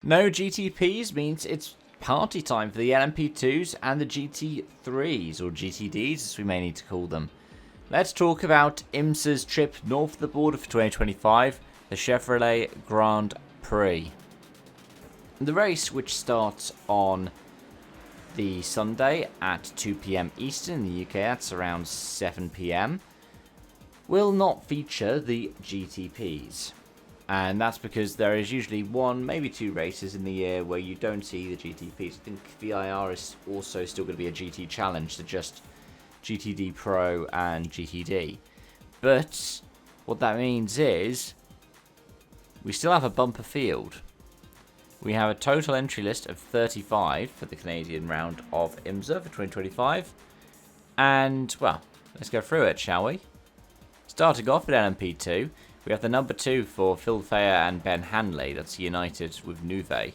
No GTPs means it's party time for the LMP2s and the GT3s, or GTDs as we may need to call them. Let's talk about IMSA's trip north of the border for 2025, the Chevrolet Grand Prix. The race, which starts on the Sunday at 2 PM Eastern in the UK, that's around 7 PM, will not feature the GTPs. And that's because there is usually one, maybe two races in the year where you don't see the GTPs. I think VIR is also still going to be a GT challenge, so just GTD Pro and GTD. But what that means is we still have a bumper field. We have a total entry list of 35 for the Canadian round of IMSA for 2025. And, well, let's go through it, shall we? Starting off at LMP2, we have the number 2 for Phil Thayer and Ben Hanley, that's United with Nuve.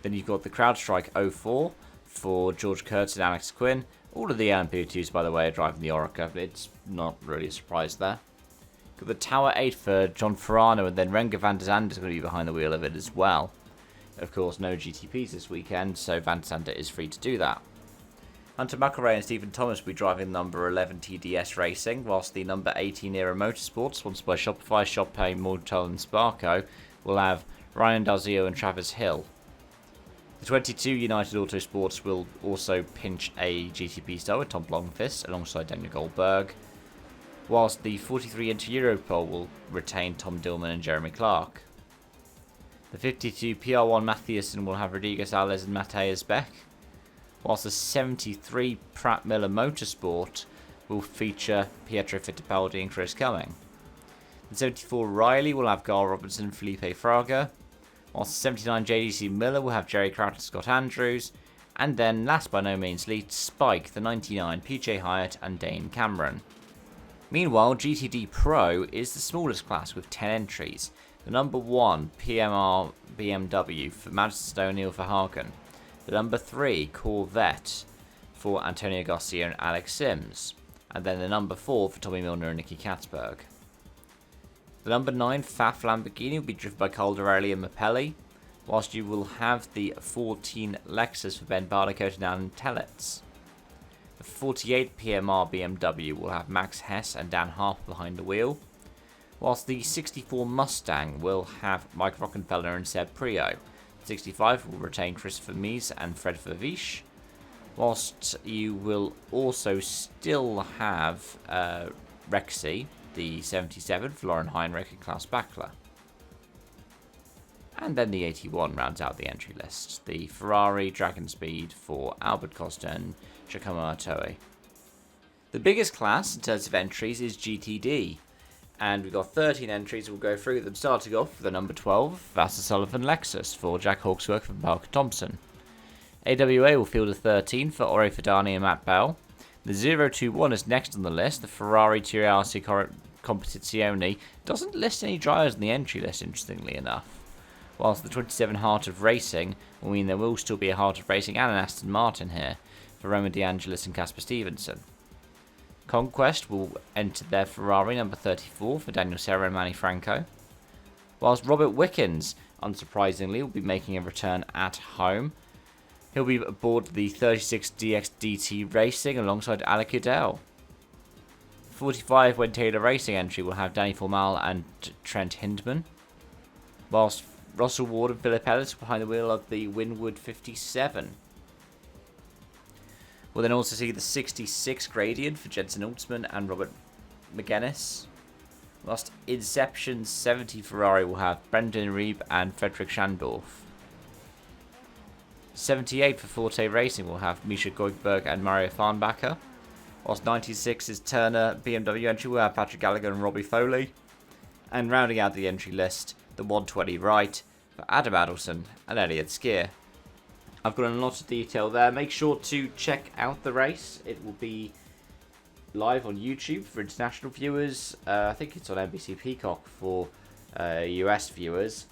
Then you've got the CrowdStrike 04 for George Kurtz and Alex Quinn. All of the LMP2s, by the way, are driving the Orica, but it's not really a surprise there. Got the Tower 8 for John Ferrano, and then Renger van der Zande is going to be behind the wheel of it as well. Of course, no GTPs this weekend, so van der Zande is free to do that. Hunter McElrea and Stephen Thomas will be driving number 11 TDS Racing, whilst the number 18 Era Motorsports, sponsored by Shopify, ShopPay, Motortel and Sparco, will have Ryan Dalzio and Travis Hill. The 22 United Autosports will also pinch a GTP star with Tom Blomqvist alongside Daniel Goldberg, whilst the 43 Inter Europol will retain Tom Dillman and Jeremy Clark. The 52 PR1 Matthiasson will have Rodriguez Alves and Matthias Beck, whilst the 73 Pratt Miller Motorsport will feature Pietro Fittipaldi and Chris Cumming. The 74 Riley will have Garl Robinson and Felipe Fraga, whilst the 79 JDC Miller will have Jerry Kraut and Scott Andrews, and then, last by no means least, Spike, the 99 PJ Hyatt and Dane Cameron. Meanwhile, GTD Pro is the smallest class with 10 entries. The number 1 PMR BMW for Madison O'Neill for Hagen. The number 3 Corvette for Antonio Garcia and Alex Sims. And then the number 4 for Tommy Milner and Nicky Katzberg. The number 9 Pfaff Lamborghini will be driven by Caldarelli and Mapelli, whilst you will have the 14 Lexus for Ben Barnicoat and Alan Tellets. The 48 PMR BMW will have Max Hess and Dan Harper behind the wheel, whilst the 64 Mustang will have Mike Rockenfeller and Seb Prio. 65 will retain Christopher Mies and Fred Vervish, whilst you will also still have Rexy, the 77 for Lauren Heinrich and Klaus Bachler. And then the 81 rounds out the entry list. The Ferrari Dragon Speed for Albert Costa and Giacomo Artoe. The biggest class in terms of entries is GTD. And we've got 13 entries, we'll go through them, starting off with the number 12, Vassar Sullivan Lexus for Jack Hawksworth and Parker Thompson. AWA will field a 13 for Ore Fadani and Matt Bell. The 021 is next on the list, the Ferrari Tiriarsi Competizione doesn't list any drivers in the entry list, interestingly enough. Whilst the 27 Heart of Racing will mean there will still be a Heart of Racing and an Aston Martin here for Roman DeAngelis and Casper Stevenson. Conquest will enter their Ferrari number 34 for Daniel Serra and Manny Franco, whilst Robert Wickens, unsurprisingly, will be making a return at home. He'll be aboard the 36 DXDT Racing alongside Alec Udell. 45 When Taylor Racing entry will have Danny Formal and Trent Hindman, whilst Russell Ward and Philip Ellis behind the wheel of the Winwood 57. We'll then also see the 66 Gradient for Jensen Ultzman and Robert McGuinness. Whilst Inception 70 Ferrari will have Brendan Reeb and Frederick Schandorf. 78 for Forte Racing will have Misha Goldberg and Mario Farnbacher. Whilst 96 is Turner BMW entry will have Patrick Gallagher and Robbie Foley. And rounding out the entry list, the 120 Right for Adam Adelson and Elliot Skier. I've got a lot of detail there. Make sure to check out the race. It will be live on YouTube for international viewers. I think it's on NBC Peacock for US viewers.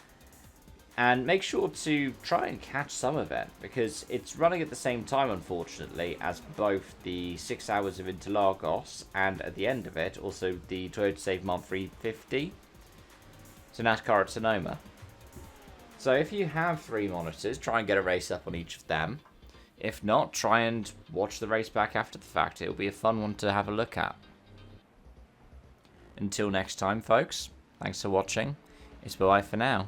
And make sure to try and catch some of it, because it's running at the same time, unfortunately, as both the 6 hours of Interlagos and at the end of it, also the Toyota Save Month 350. So NASCAR at Sonoma. So if you have 3 monitors, try and get a race up on each of them. If not, try and watch the race back after the fact. It'll be a fun one to have a look at. Until next time, folks, thanks for watching. It's bye for now.